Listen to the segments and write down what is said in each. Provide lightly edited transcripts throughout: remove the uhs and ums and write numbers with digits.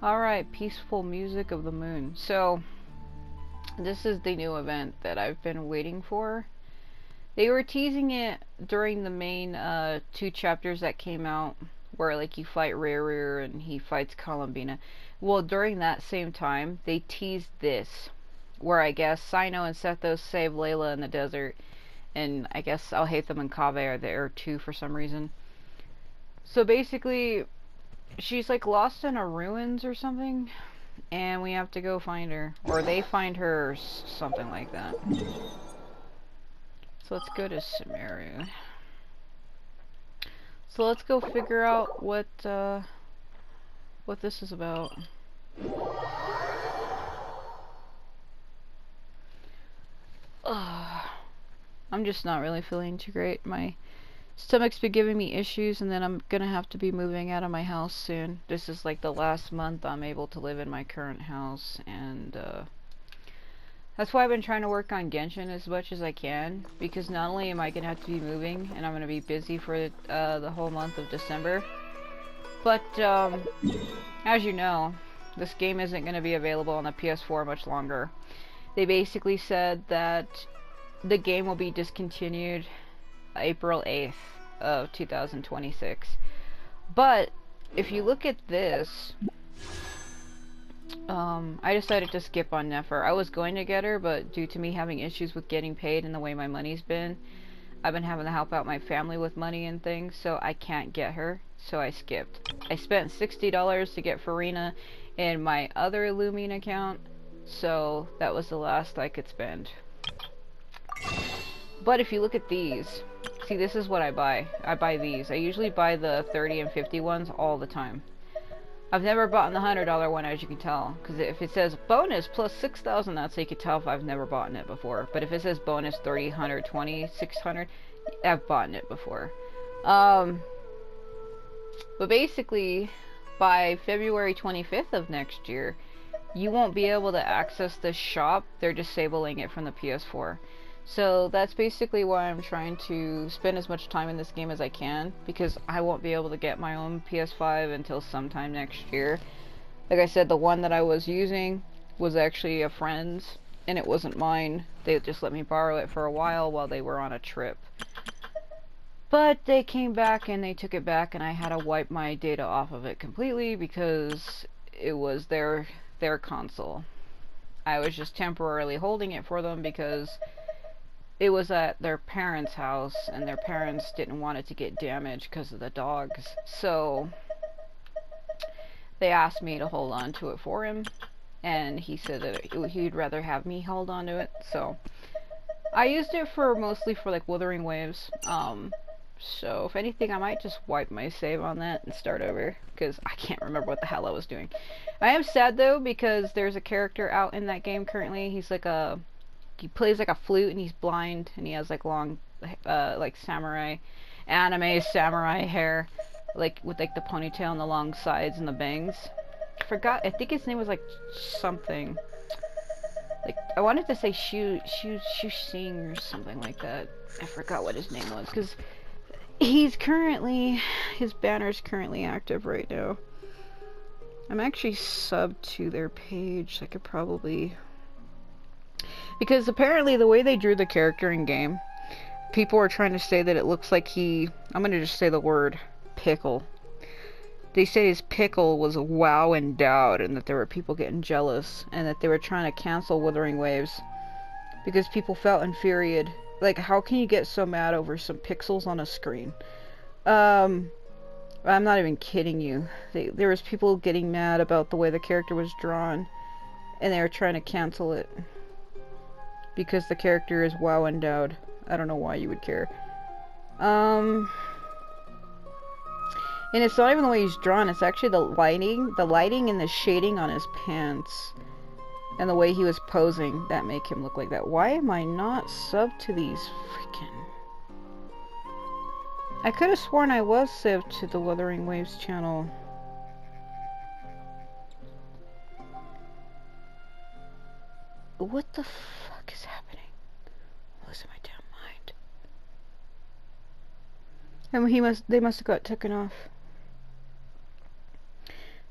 Alright, Peaceful Music of the Moon. So, this is the new event that I've been waiting for. They were teasing it during the main two chapters that came out, where like you fight Rere and he fights Columbina. Well, during that same time, they teased this, where I guess Sino and Sethos save Layla in the desert, and I guess Alhaitham and Kaveh are there too for some reason. So basically, she's like lost in a ruins or something, and we have to go find her, or they find her, or something like that. So let's go to Sumeru. So let's go figure out what this is about. Ugh. I'm just not really feeling too great. My stomach's been giving me issues, and then I'm gonna have to be moving out of my house soon. This is like the last month I'm able to live in my current house, and that's why I've been trying to work on Genshin as much as I can, because not only am I gonna have to be moving, and I'm gonna be busy for the whole month of December, but as you know, this game isn't gonna be available on the PS4 much longer. They basically said that the game will be discontinued April 8th of 2026. But if you look at this, I decided to skip on Nefer. I was going to get her, but due to me having issues with getting paid and the way my money's been, I've been having to help out my family with money and things, so I can't get her, so I skipped. I spent $60 to get Farina in my other Illumine account, so that was the last I could spend. But if you look at these, see, this is what I buy. I buy these. I usually buy the 30 and 50 ones all the time. I've never bought the $100 one, as you can tell, because if it says bonus plus 6,000, that's how you can tell if I've never bought it before. But if it says bonus 30, 120, 600, I've bought it before. But basically, by February 25th of next year, you won't be able to access this shop. They're disabling it from the PS4. So that's basically why I'm trying to spend as much time in this game as I can, because I won't be able to get my own PS5 until sometime next year. Like I said, the one that I was using was actually a friend's, and it wasn't mine. They just let me borrow it for a while they were on a trip. But they came back and they took it back, and I had to wipe my data off of it completely because it was their console. I was just temporarily holding it for them because it was at their parents' house, and their parents didn't want it to get damaged because of the dogs. So they asked me to hold on to it for him, and he said that he'd rather have me hold on to it. So I used it for mostly for like Wuthering Waves. So if anything, I might just wipe my save on that and start over, because I can't remember what the hell I was doing. I am sad though, because there's a character out in that game currently. He plays like a flute, and he's blind, and he has like long, like anime samurai hair, like with like the ponytail and the long sides and the bangs. I think his name was like something. Like, I wanted to say Shu Sing or something like that. I forgot what his name was, because his banner's currently active right now. I'm actually subbed to their page, so I could probably... Because apparently the way they drew the character in game, people are trying to say that it looks like I'm gonna just say the word pickle. They say his pickle was WoW endowed, and that there were people getting jealous, and that they were trying to cancel Wuthering Waves because people felt infuriated. Like, how can you get so mad over some pixels on a screen? I'm not even kidding you. There was people getting mad about the way the character was drawn, and they were trying to cancel it because the character is WoW endowed. I don't know why you would care. And it's not even the way he's drawn, it's actually the lighting and the shading on his pants, and the way he was posing that make him look like that. Why am I not subbed to these freaking... I could have sworn I was subbed to the Wuthering Waves channel. What the fuck is happening? I'm losing my damn mind. And they must have got taken off.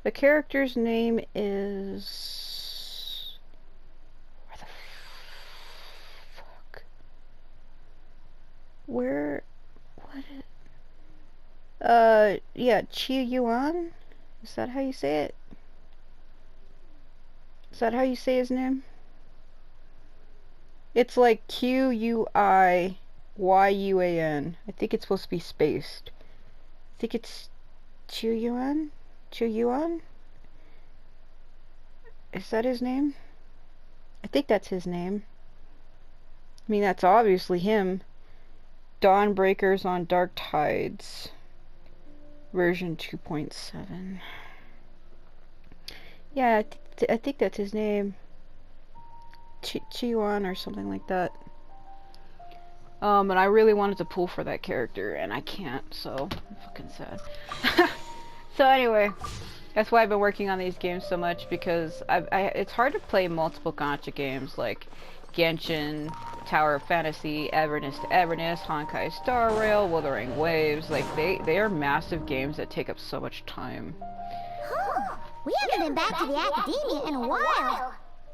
The character's name is... Where the fuck? Where... What is... yeah, Chi Yuan? Is that how you say it? Is that how you say his name? It's like Q-U-I-Y-U-A-N. I think it's supposed to be spaced. I think it's Chu Yuan? Chu Yuan? Is that his name? I think that's his name. I mean, that's obviously him. Dawnbreakers on Dark Tides. Version 2.7. Yeah, I think that's his name. Chi-Yuan or something like that. And I really wanted to pull for that character, and I can't, so I'm fucking sad. So anyway, that's why I've been working on these games so much, because it's hard to play multiple gacha games like Genshin, Tower of Fantasy, Everness to Everness, Honkai Star Rail, Wuthering Waves. Like, they are massive games that take up so much time. Huh. We haven't been back to the academia in a while.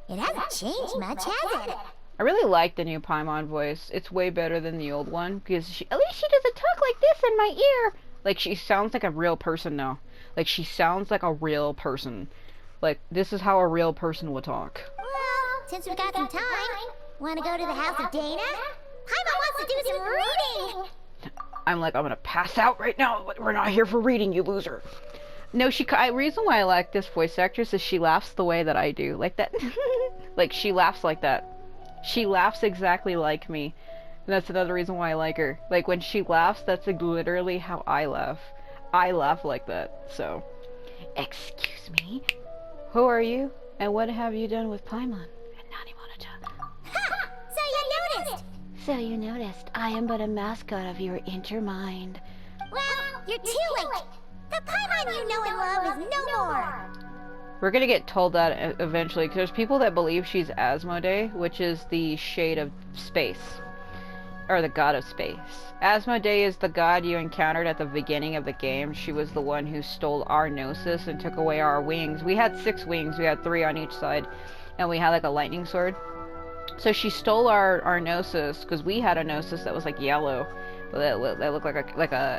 It hasn't changed much, has it? I really like the new Paimon voice. It's way better than the old one, because at least she doesn't talk like this in my ear. Like, she sounds like a real person now. Like, she sounds like a real person. Like, this is how a real person would talk. Well, since we've got some time, want to go to the house of Dana? Paimon wants to do some reading! I'm gonna pass out right now. We're not here for reading, you loser. No, reason why I like this voice actress is she laughs the way that I do. Like that. Like, she laughs like that. She laughs exactly like me. And that's another reason why I like her. Like, when she laughs, that's like literally how I laugh. I laugh like that, so. Excuse me. Who are you? And what have you done with Paimon? Ha! So you noticed! So you noticed. I am but a mascot of your intermind. Well, you're too late. The Paimon you know and love is no more. We're gonna get told that eventually, because there's people that believe she's Asmodee, which is the shade of space. Or the god of space. Asmodee is the god you encountered at the beginning of the game. She was the one who stole our Gnosis and took away our wings. We had 6 wings, we had 3 on each side, and we had like a lightning sword. So she stole our Gnosis, because we had a Gnosis that was like yellow. That looked like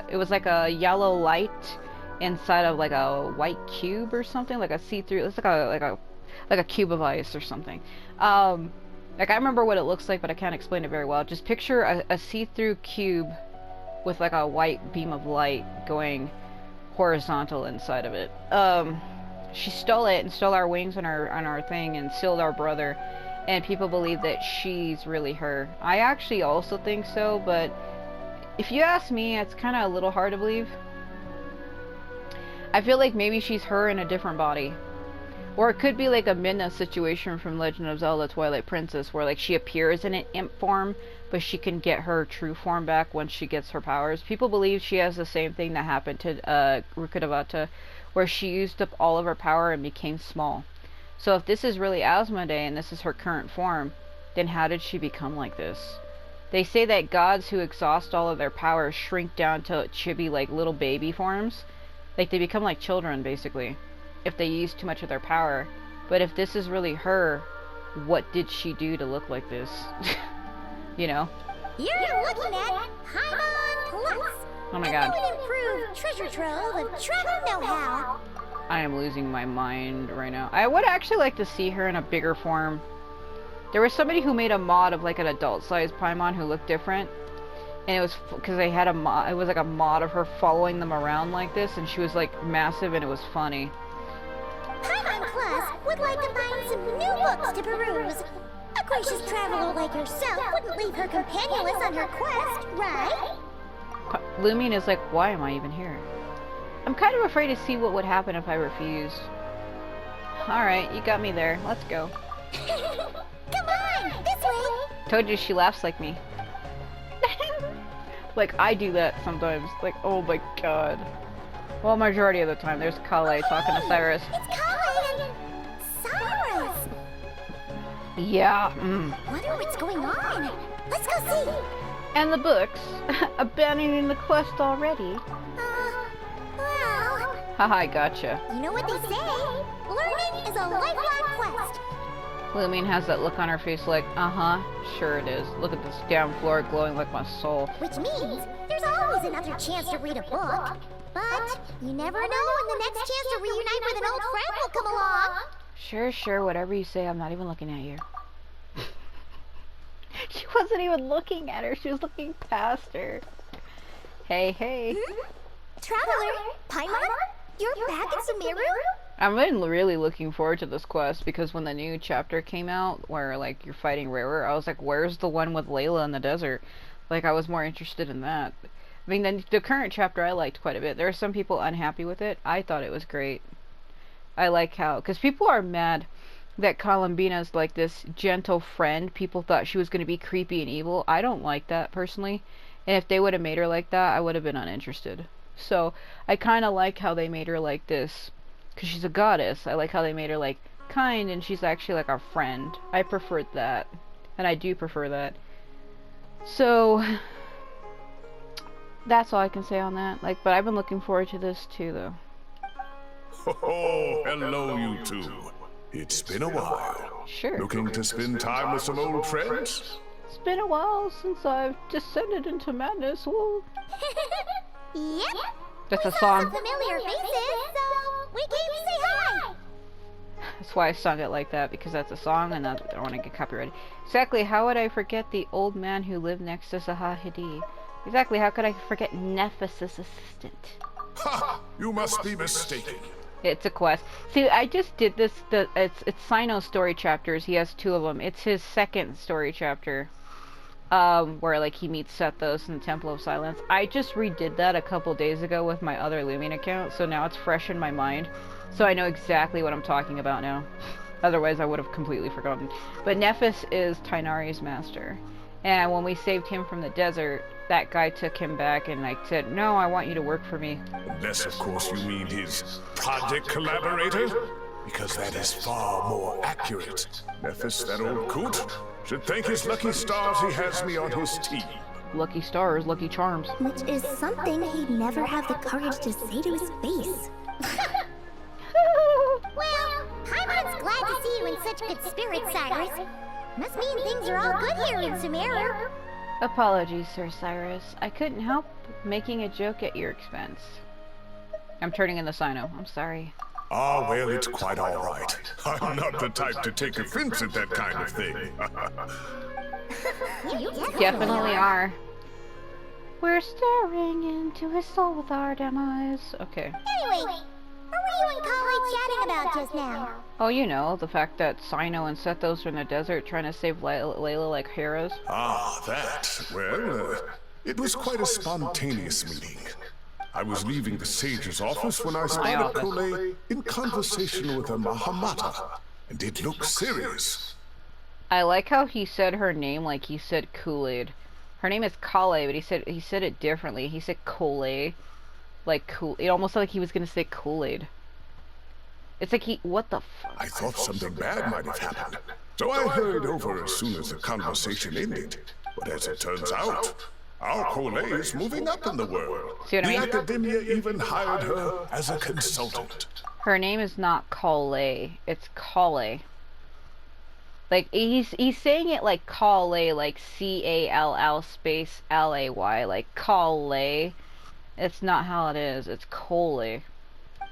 it was like a yellow light inside of like a white cube or something, like a see-through. It's like a cube of ice or something. Like, I remember what it looks like, but I can't explain it very well. Just picture a see-through cube with like a white beam of light going horizontal inside of it. She stole it and stole our wings on our thing and sealed our brother. And people believe that she's really her. I actually also think so, but if you ask me, it's kind of a little hard to believe. I feel like maybe she's her in a different body. Or it could be like a Midna situation from Legend of Zelda Twilight Princess, where like she appears in an imp form, but she can get her true form back once she gets her powers. People believe she has the same thing that happened to Rukkhadevata, where she used up all of her power and became small. So if this is really Asmodee and this is her current form, then how did she become like this? They say that gods who exhaust all of their powers shrink down to chibi, like, little baby forms. Like, they become like children, basically, if they use too much of their power. But if this is really her, what did she do to look like this? You know? You're looking at Paimon Plus. Oh my god. An improved treasure trove of travel know-how. I am losing my mind right now. I would actually like to see her in a bigger form. There was somebody who made a mod of like an adult-sized Paimon who looked different. And it was because they had a mod, it was like a mod of her following them around like this, and she was like massive and it was funny. Paimon Plus would like to find some new books to peruse. A gracious traveler like yourself wouldn't leave her companionless on her quest, right? Lumion is like, why am I even here? I'm kind of afraid to see what would happen if I refused. Alright, you got me there. Let's go. Come on, this way! Told you she laughs like me. Like, I do that sometimes. Like, oh my god. Well, majority of the time, there's Kale talking to Cyrus. It's Kale and Cyrus! Yeah, Wonder what's going on. Let's go see. And the books. Abandoning the quest already. Well, Haha, I gotcha. You know what they say? Learning is a lifelong quest. Lumine has that look on her face like, uh-huh, sure it is. Look at this damn floor glowing like my soul. Which means there's always another chance to read a book. But you never know when the next chance to reunite with an old friend will come along. Sure, whatever you say, I'm not even looking at you. She wasn't even looking at her, she was looking past her. Hey. Traveler, Paimon, you're back in Sumeru? I've been really looking forward to this quest because when the new chapter came out where like you're fighting Rarer, I was like, where's the one with Layla in the desert? Like I was more interested in that. I mean, the current chapter I liked quite a bit. There are some people unhappy with it. I thought it was great. I like how, because people are mad that Columbina's like this gentle friend. People thought she was going to be creepy and evil. I don't like that personally. And if they would have made her like that, I would have been uninterested. So I kind of like how they made her like this, because she's a goddess. I like how they made her like kind and she's actually like our friend. I preferred that. And I do prefer that. So that's all I can say on that. Like, but I've been looking forward to this too, though. Oh, hello, you two. It's been a while. Sure. Looking to spend time with some old friends? It's been a while since I've descended into madness. Whoa. Yep. That's a Some song. familiar faces, so we came to say hi. That's why I sung it like that, because that's a song and I don't want to get copyrighted. Exactly, how would I forget the old man who lived next to Sahahidi? Exactly, how could I forget Nephis' assistant? Ha! You must be mistaken. It's a quest. See, I just did this. It's Sino's story chapters. He has 2 of them. It's his second story chapter, where like he meets Sethos in the Temple of Silence. I just redid that a couple days ago with my other Lumine account, so now it's fresh in my mind. So I know exactly what I'm talking about now. Otherwise, I would have completely forgotten. But Nephis is Tainari's master, and when we saved him from the desert, that guy took him back and like said, "No, I want you to work for me." Unless, of course, you mean his project collaborator? Because that is far more accurate. Nephis, that old coot, should thank his lucky stars he has me on his team. Lucky stars, lucky charms. Which is something he'd never have the courage to say to his face. Well, Paimon's glad to see you in such good spirits, Cyrus. Must mean things are all good here in Sumeru. Apologies, Sir Cyrus. I couldn't help making a joke at your expense. I'm turning in the Sino. I'm sorry. Ah, well, it's quite all right. I'm not the type to take offense at that kind of thing. You Definitely are. We're staring into his soul with our dim eyes. Okay. Anyway, what were you and Kali chatting about just now? Oh, you know, the fact that Sino and Sethos are in the desert trying to save Layla like heroes. Ah, that. Well, it was quite a spontaneous meeting. I was leaving the sage's office when I spotted Kole in conversation with a Mahamata, and it looked serious. I like how he said her name like he said Kool-Aid. Her name is Kale, but he said it differently. He said Kole. Like cool. It almost like he was gonna say Kool-Aid. It's like what the fuck? I thought something bad might have happened, so I hurried over as soon as the conversation ended. But as it turns out, our Kole is moving up in the world. See what I mean? The academia even hired her as a consultant. Her name is not Kale. It's Kale. Like he's saying it like Kale, like Call space Lay, like Kale. It's not how it is. It's Kole. Wow,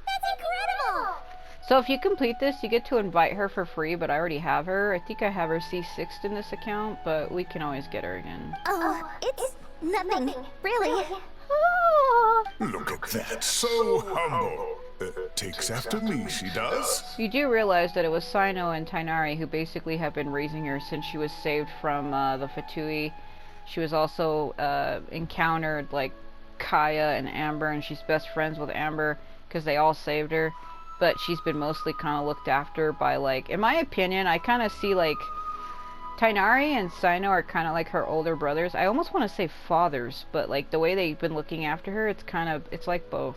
that's incredible! So if you complete this, you get to invite her for free, but I already have her. I think I have her C6'd in this account, but we can always get her again. Oh, it's nothing, really. Look at that, so humble. Takes after me, she does. You do realize that it was Sino and Tainari who basically have been raising her since she was saved from the Fatui. She was also encountered like Kaya and Amber, and she's best friends with Amber because they all saved her. But she's been mostly kind of looked after by, like, in my opinion, I kind of see like Tainari and Sino are kind of like her older brothers. I almost want to say fathers, but like the way they've been looking after her, it's like both.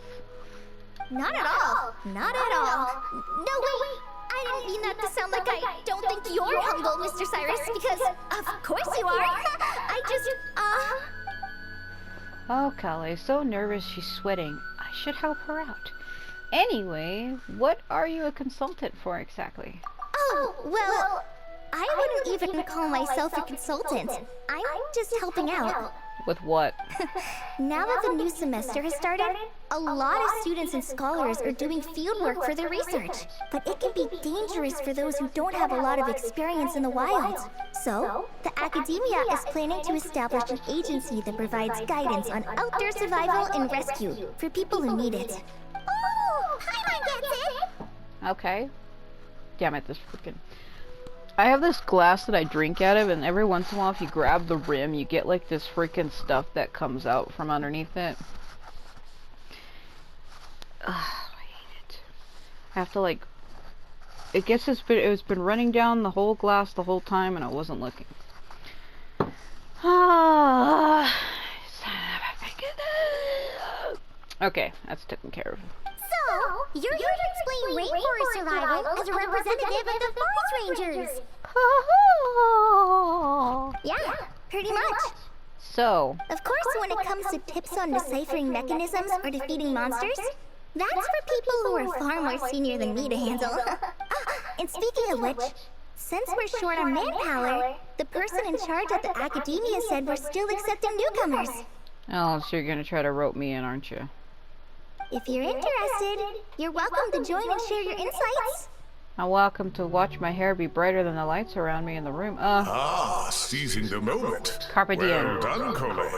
Not at all. Not at all. No, wait. I didn't mean that to sound like I don't think you're humble, Mr. Cyrus, because of course you are. I just, Oh, Kale, so nervous she's sweating. I I should help her out. Anyway, what are you a consultant for exactly? Oh, well, I wouldn't even call myself a consultant. I'm just helping out. With what? Now that the new semester has started, a lot of students and scholars are doing fieldwork for their research. But it can be dangerous for those who don't have a lot of experience in the wild. So, the academia is planning to establish an agency that provides guidance on outdoor survival and rescue for people who need it. Oh, Paimon gets it! Okay. Damn it, this freaking... I have this glass that I drink out of, and every once in a while if you grab the rim, you get like this freaking stuff that comes out from underneath it. Ugh, I hate it. I have to like... It it's been running down the whole glass the whole time, and I wasn't looking. Okay, that's taken care of. So, you're here to explain rainforest survival as a representative of the Forest Rangers. Yeah, pretty much. So, Of course, when it comes to tips on deciphering mechanisms or defeating monsters, that's for people who are far more senior than me to handle. And speaking of which, since we're short on manpower, the person in charge at the academia said we're still accepting newcomers. oh, so you're gonna try to rope me in, aren't you? If you're interested, you're welcome to join and share your insights. I'm welcome to watch my hair be brighter than the lights around me in the room. Ah, seizing the moment. Carpe diem. Well done, Cole.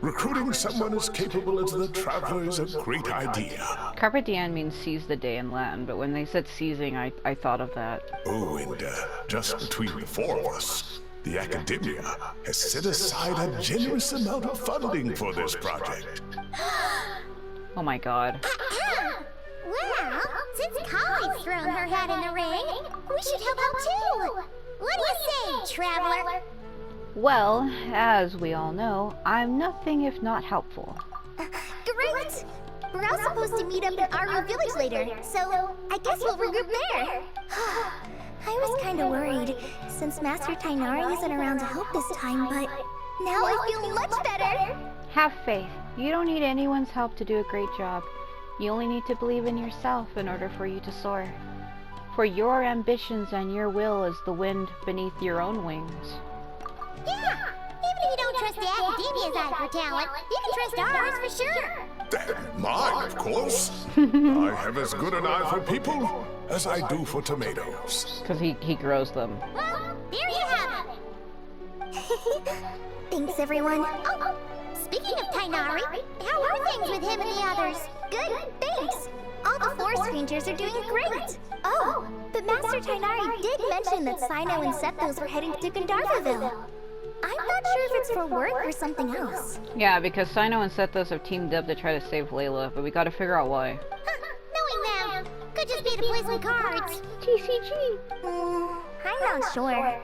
Recruiting someone as capable as the Traveler is a great idea. Carpe diem means seize the day in Latin, but when they said seizing, I thought of that. Oh, and just between the four of us, the Academia has set aside a generous amount of funding for this project. Oh my god. Well, since Kali's thrown her hat in the ring, we should help out too. What do you say, Traveler? Well, as we all know, I'm nothing if not helpful. Great! We're all supposed to meet up in Aru Village later, so I guess we'll regroup there. I was kinda worried, since Master Tainari isn't around to help this time, but now I feel much better. Have faith. You don't need anyone's help to do a great job. You only need to believe in yourself in order for you to soar. For your ambitions and your will is the wind beneath your own wings. Yeah, even if you don't trust the Academia's eye for talent, you can trust ours for sure. Mine, of course. I have as good an eye for people as I do for tomatoes. Because he grows them. Well, there you have it. Thanks, everyone. Oh, speaking of Tainari, how are things with him and the others? Good, thanks. All the Forest Rangers are doing great. Oh, but Master Tainari did mention that Sino and Sethos were heading to Gandharvaville. I'm not sure if it's for work or something else. Yeah, because Sino and Sethos have teamed up to try to save Layla, but we gotta figure out why. Knowing them, could just be to play some cards. TCG. I'm not sure.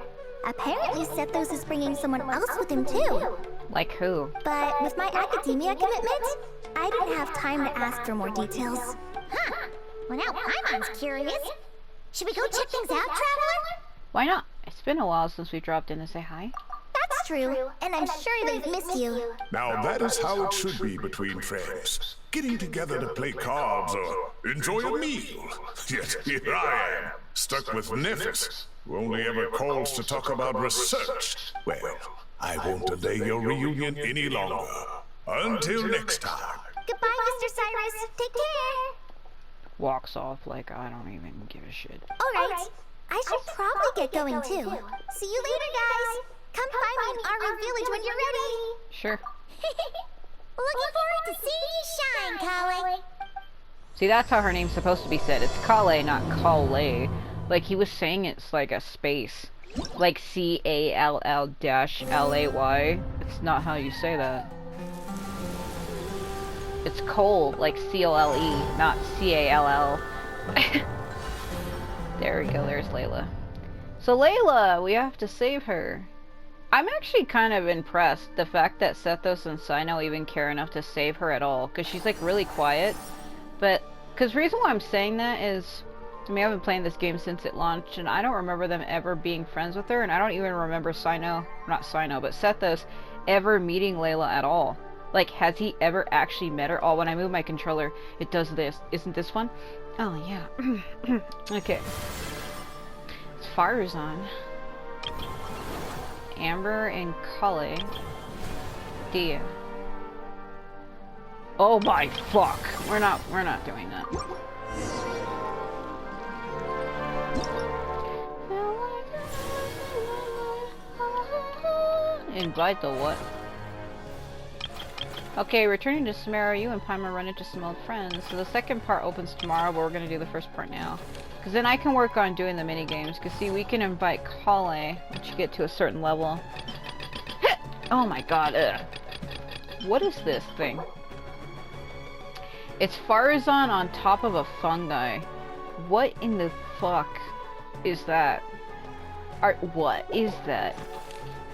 Apparently Sethos is bringing someone else with him too. Like who? But with my academia commitment, I didn't have time to ask for more details. Huh. Well, now Paimon's curious. Should we go check things out, Traveler? Why not? It's been a while since we dropped in to say hi. That's true, and I'm sure they've missed you. Now that is how it should be between friends. Getting together to play cards or enjoy a meal. Yet here I am, stuck with Nephis, who only ever calls to talk about research. Well, I won't delay your reunion any longer. Until next time. Goodbye, Mr. Cyrus. Take care. Walks off like I don't even give a shit. Alright, I should probably get going too. See you later, guys. Come find me in Aru Village when you're ready. Sure. Looking forward to seeing you shine, Kale. See, that's how her name's supposed to be said. It's Kale, not Kale. Like, he was saying it's like a space. Like CALL-LAY. It's not how you say that. It's Cole, like COLE, not CALL. There we go, there's Layla. So Layla, we have to save her. I'm actually kind of impressed, the fact that Sethos and Sino even care enough to save her at all, because she's like really quiet. But, because the reason why I'm saying that is, I mean, I've been playing this game since it launched, and I don't remember them ever being friends with her, and I don't even remember Sino, not Sino, but Sethos, ever meeting Layla at all. Like, has he ever actually met her? Oh, when I move my controller, it does this. Isn't this fun? Oh, yeah. Okay. It's Farzan. Amber and Kale. Dia. Oh my fuck. We're not doing that. Invite the what? Okay, returning to Samara, you and Paimon run into some old friends. So the second part opens tomorrow, but we're gonna do the first part now. Because then I can work on doing the mini games. Because see, we can invite Kale once you get to a certain level. Oh my god, ugh. What is this thing? It's Farzan on top of a fungi. What in the fuck is that? What is that?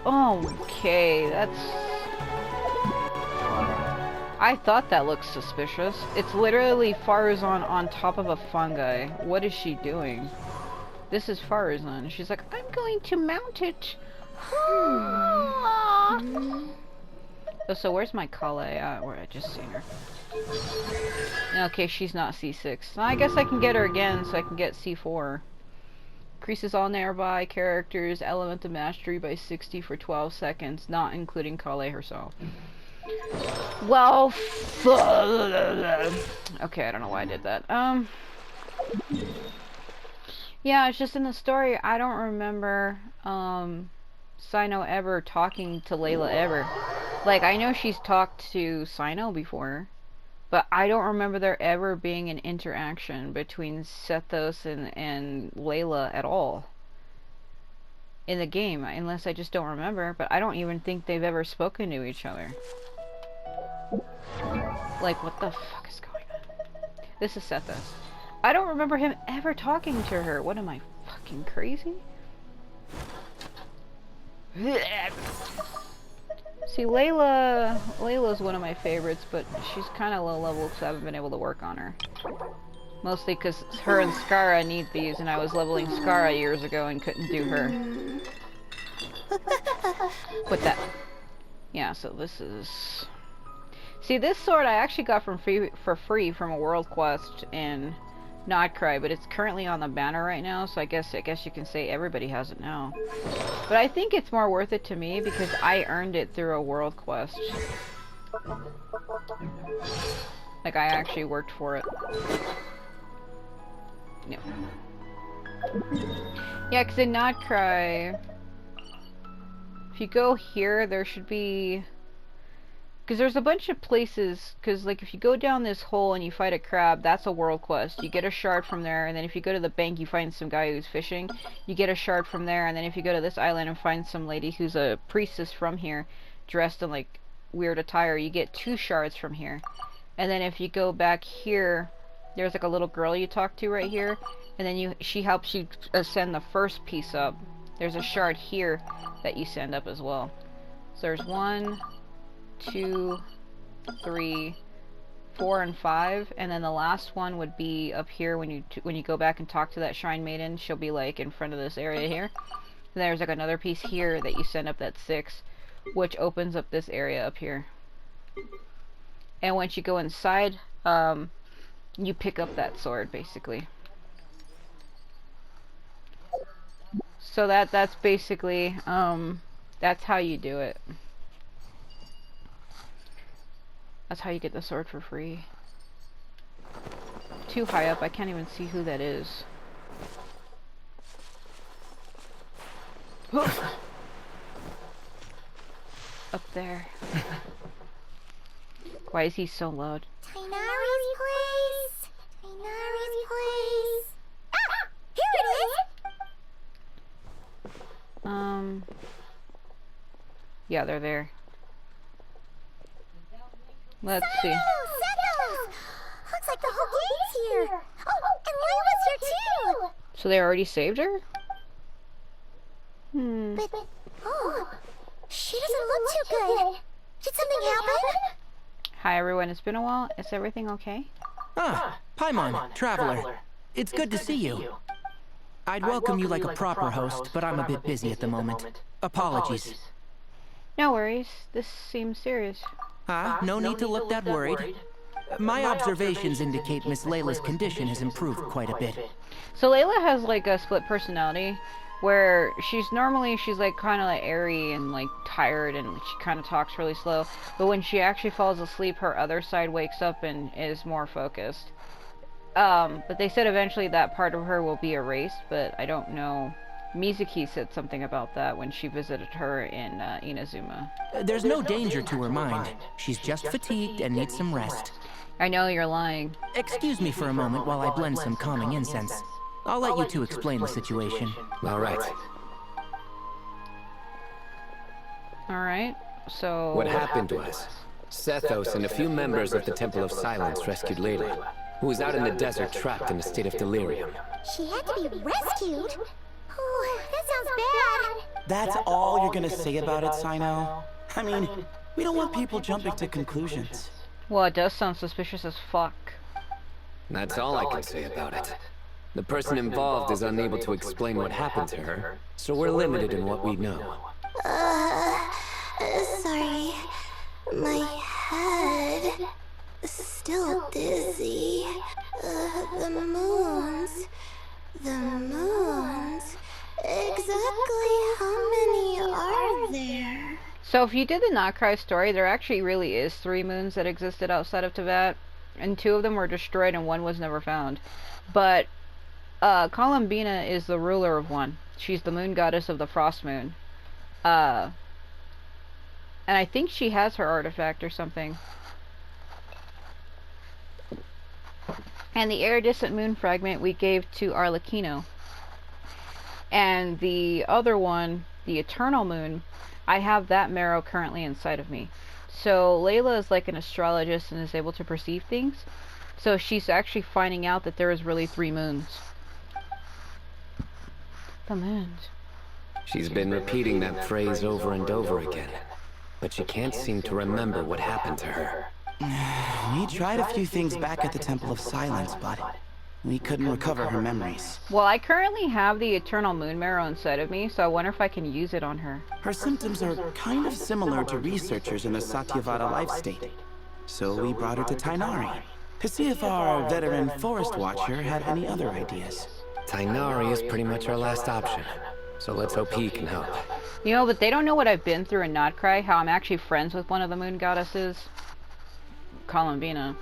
Okay, that's... I thought that looked suspicious. It's literally Farzan on top of a fungi. What is she doing? This is Farzan. She's like, I'm going to mount it. Oh, so where's my Kale? Where I just seen her. Okay, she's not C6. I guess I can get her again so I can get C4. Increases all nearby characters' element of mastery by 60 for 12 seconds, not including Kale herself. Well, okay, I don't know why I did that. Yeah, it's just in the story, I don't remember, Sino ever talking to Layla ever. Like, I know she's talked to Sino before, but I don't remember there ever being an interaction between Sethos and Layla at all. In the game, unless I just don't remember, but I don't even think they've ever spoken to each other. Like, what the fuck is going on? This is Sethos. I don't remember him ever talking to her. What am I, fucking crazy? See, Layla's one of my favorites, but she's kind of low level because I haven't been able to work on her. Mostly because her and Skara need these, and I was leveling Skara years ago and couldn't do her. Put that. Yeah, so this is... See, this sword I actually got for free from a world quest in Notcry, but it's currently on the banner right now, so I guess you can say everybody has it now. But I think it's more worth it to me because I earned it through a world quest. Like, I actually worked for it. Yeah. Yeah, because in Notcry, if you go here, there should be... Because there's a bunch of places, because like if you go down this hole and you fight a crab, that's a world quest. You get a shard from there, and then if you go to the bank, you find some guy who's fishing. You get a shard from there, and then if you go to this island and find some lady who's a priestess from here, dressed in like weird attire, you get 2 shards from here. And then if you go back here, there's like a little girl you talk to right here, and then she helps you send the first piece up. There's a shard here that you send up as well. So there's 1, 2, 3, 4, and 5, and then the last one would be up here when you go back and talk to that shrine maiden. She'll be like in front of this area here. And there's like another piece here that you send up, that's 6, which opens up this area up here. And once you go inside, you pick up that sword basically. So that's basically that's how you do it. That's how you get the sword for free. Too high up, I can't even see who that is. Up there. Why is he so loud? Tainari's place! Tainari's place! Ah! Here it is! Yeah, they're there. Let's see. Sethos! Looks like the whole gang's here! Oh, and Layla's here too! So they already saved her? But, oh, she doesn't look too good. Did something happen? Hi everyone, it's been a while. Is everything okay? Ah, Paimon, Traveler. It's good to see you. I'd welcome you like a proper host, but I'm a bit busy at the moment. Apologies. No worries. This seems serious. No need to look that worried. My observations indicate Miss Layla's condition has improved quite a bit. So Layla has like a split personality where she's like kind of like airy and like tired and she kind of talks really slow, but when she actually falls asleep her other side wakes up and is more focused. But they said eventually that part of her will be erased, but I don't know. Mizuki said something about that when she visited her in Inazuma. There's no danger to her mind. She's just fatigued and needs some rest. I know you're lying. Excuse me for a moment while I blend some calming incense. I'll let you two explain the situation. All right. Alright, so... What happened was, Sethos and a few members of the Temple of Silence rescued Layla, who was out in the desert trapped in a state of delirium. She had to be rescued? Oh, that sounds bad. That's all you're gonna say about it, Sino? I mean, we don't want people jumping to conclusions. Well, it does sound suspicious as fuck. That's all I can say about it. The person involved is unable to explain what happened to her, so we're limited in what we know. Sorry. My head. Still dizzy. The moons. Exactly how many are there? So if you did the Not Cry story, there actually really is 3 moons that existed outside of Teyvat, and 2 of them were destroyed and 1 was never found. But Columbina is the ruler of one. She's the moon goddess of the frost moon. And I think she has her artifact or something. And the iridescent moon fragment we gave to Arlecchino. And the other one, the eternal moon, I have that marrow currently inside of me. So Layla is like an astrologist and is able to perceive things. So she's actually finding out that there is really 3 moons. The moons. She's been repeating that phrase over and over again, but she can't seem to remember what happened to her. We tried a few things back at the Temple of Silence, but we couldn't recover her memories. Well, I currently have the eternal moon marrow inside of me, so I wonder if I can use it on her. Her symptoms are kind of similar to researchers in the Satyavada life state. So we brought her to Tainari to see if our veteran forest watcher had any other ideas. Tainari is pretty much our last option, so let's hope he can help. You know, but they don't know what I've been through in Not Cry, how I'm actually friends with one of the moon goddesses, Columbina.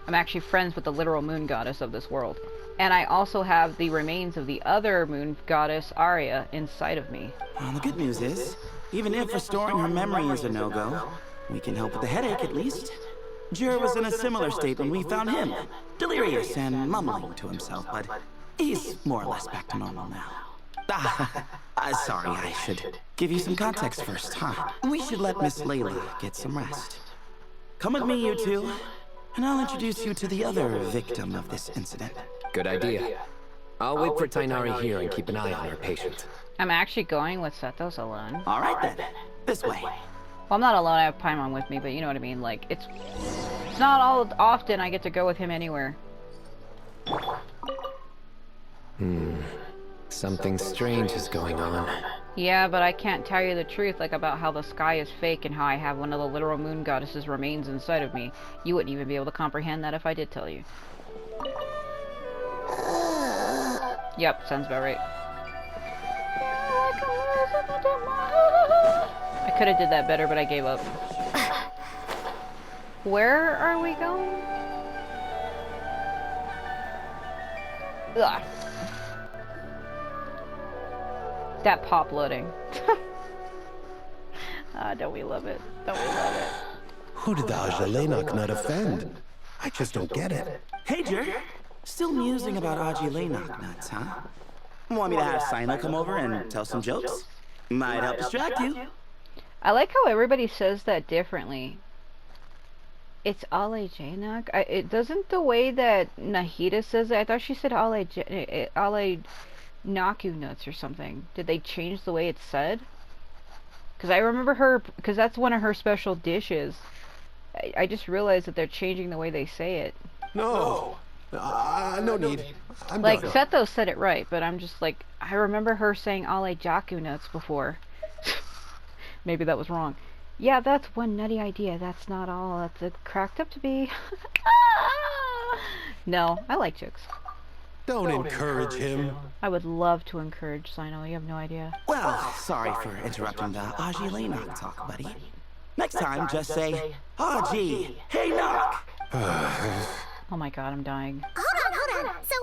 I'm actually friends with the literal moon goddess of this world. And I also have the remains of the other moon goddess, Arya, inside of me. Well, the good news is, even if restoring her memory is a no-go, we can help with the headache at least. Jur was in a similar state when we found him, delirious and mumbling to himself, but he's more or less back to normal now. Sorry, I should give you some context first, huh? We should let Miss Layla get some rest. Come with me, you two, and I'll introduce you to the other victim of this incident. Good idea. I'll wait for Tainari here and keep an eye on her patient. I'm actually going with Sethos alone. All right then, this way. Well, I'm not alone, I have Paimon with me, but you know what I mean, like, it's not all often I get to go with him anywhere. Something strange is going on. Yeah, but I can't tell you the truth, like about how the sky is fake and how I have one of the literal moon goddess's remains inside of me. You wouldn't even be able to comprehend that if I did tell you. Yep, sounds about right. I could have did that better, but I gave up. Where are we going? Ugh. That pop loading. Don't we love it? Don't we love it? Who did the Ajalenok not offend? I just don't get it. Hey, Jer. Still musing about Aji Laynok nuts, huh? Want me to have Sino come over and tell some jokes? Might help distract you. I like how everybody says that differently. It's Ale Janak. It doesn't the way that Nahida says it. I thought she said Ale Naku nuts or something. Did they change the way it's said? Because I remember her, because that's one of her special dishes. I just realized that they're changing the way they say it. No. No need. I'm like, done. Setho said it right, but I'm just like, I remember her saying Ale Jaku nuts before. Maybe that was wrong. Yeah, that's one nutty idea. That's not all that's it cracked up to be. No, I like chicks. Don't encourage him. I would love to encourage Sino. You have no idea. Well, sorry for interrupting the Aji Layla talk, buddy. Next time, just say, Aji, hey knock! Oh my god, I'm dying. Hold on. So,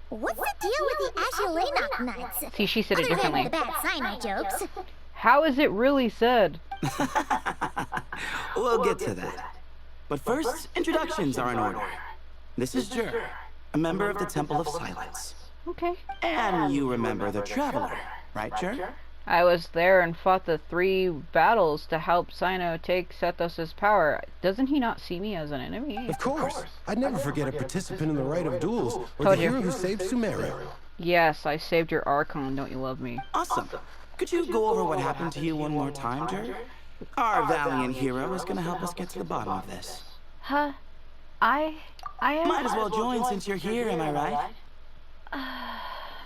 what's the deal with the Ashulena nuts? See, she said it Other than differently. the bad Sino jokes. How is it really said? We'll get to that. But first, introductions are in order. This is Jur, a member of the Temple of Silence. Okay. And you remember the Traveler, right, Jur? I was there and fought the 3 battles to help Sino take Sethos' power. Doesn't he not see me as an enemy? Of course. I'd never forget a participant in the Rite of Duels, or Told the you. hero who saved Sumeru. Yes, I saved your Archon, don't you love me? Awesome. Could you go over what happened to you one more time, Jur? Our valiant hero is gonna help us get to the bottom of this. Huh? I am... Might as well join since you're here, am I right?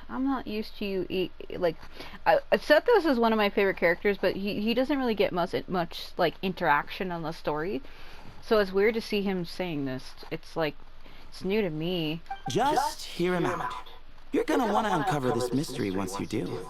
I'm not used to you Sethos is one of my favorite characters, but he doesn't really get much like interaction on the story. So it's weird to see him saying this. It's like it's new to me. Just hear him out. You're gonna want to uncover this mystery once you do.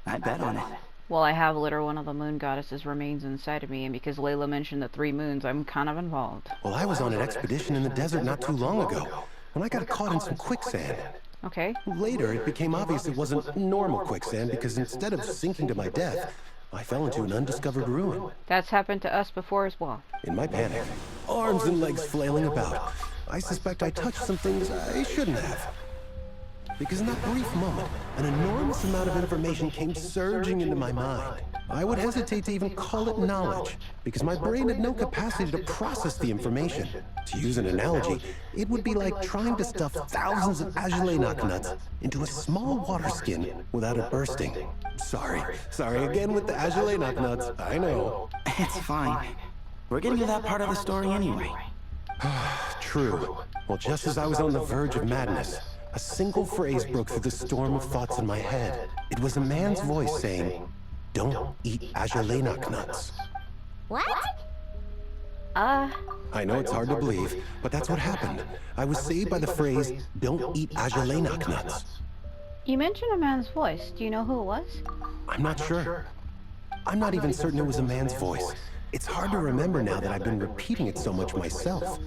I bet on it. Well, I have literally one of the moon goddess's remains inside of me, and because Layla mentioned the 3 moons, I'm kind of involved. Well, I was on an expedition in the desert not too long ago, when I got caught in some quicksand. Okay. Later, it became obvious it wasn't normal quicksand because instead of sinking to my death, I fell into an undiscovered ruin. That's happened to us before as well. In my panic, arms and legs flailing about, I suspect I touched some things I shouldn't have. Because in that brief moment, an enormous amount of information came surging into my mind. I would hesitate to even call it knowledge, because my brain had no capacity to process the information. To use an analogy, it would be like trying to stuff thousands of Ajulenak nuts into a small water skin without it bursting. Sorry again with the Ajulenak nuts, I know. It's fine. We're getting to that part of the story anyway. True. Well, just as I was on the verge of madness, a single phrase broke through the storm of thoughts in my head. It was a man's voice saying, "Don't eat Ajulenak nuts." What? I know it's hard to believe, but that's what happened. I was saved by the phrase, "Don't eat Ajulenak nuts." You mentioned a man's voice. Do you know who it was? I'm not sure. I'm not even certain it was a man's voice. It's hard to remember now that I've been repeating it so much myself.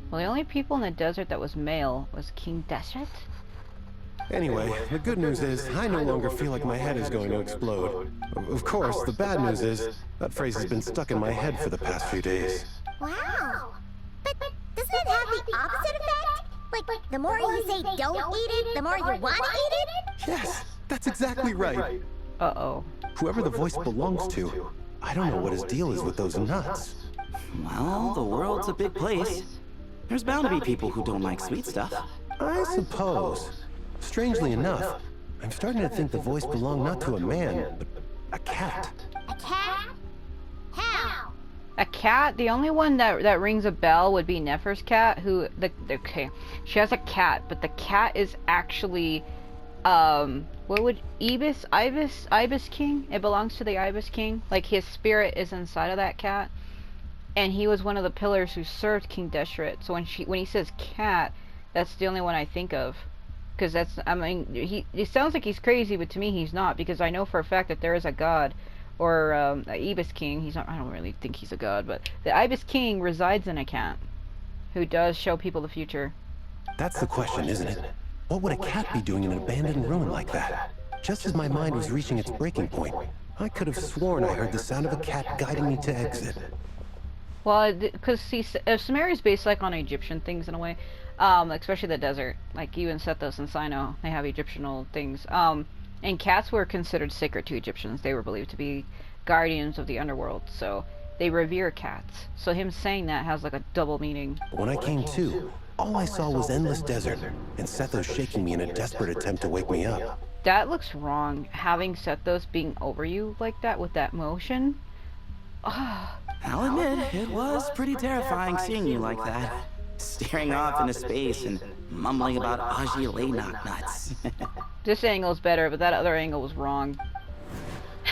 Well, the only people in the desert that was male was King Desert. Anyway, the good news is, I no longer feel like my head is going to explode. Of course, the bad news is, that phrase has been stuck in my head for the past few days. Wow. But doesn't it have the opposite effect? Like, the more you say don't eat it, the more you want to eat it? Yes, that's exactly right. Uh-oh. Whoever the voice belongs to, I don't know what his deal is with those nuts. Well, the world's a big place. There's bound to be people who don't like sweet stuff. I suppose. Strangely enough, I'm starting to think the voice belonged not to a man, but a cat. A cat? How? A cat? The only one that rings a bell would be Nefer's cat, okay, she has a cat, but the cat is actually, what would, Ibis King? It belongs to the Ibis King. Like, his spirit is inside of that cat. And he was one of the pillars who served King Deshret. So when he says cat, that's the only one I think of. Because it sounds like he's crazy, but to me he's not. Because I know for a fact that there is a god, or a Ibis King. He's not. I don't really think he's a god, but the Ibis King resides in a cat, who does show people the future. That's the question, isn't it? What would a cat be doing in an abandoned ruin like that? Just as my mind was reaching its breaking point, I could have sworn I heard the sound of a cat guiding me to exit. Well, because see, Sumeru is based like on Egyptian things in a way, especially the desert. Like even Sethos and Sino, they have Egyptian things. And cats were considered sacred to Egyptians. They were believed to be guardians of the underworld, so they revere cats. So him saying that has like a double meaning. When I came to, all I saw was endless desert, and Sethos shaking me in a desperate attempt to wake me up. That looks wrong. Having Sethos being over you like that with that motion. I'll admit, it was pretty terrifying seeing you like that. Staring off into space and mumbling about Aji Layla nuts. This angle's better, but that other angle was wrong.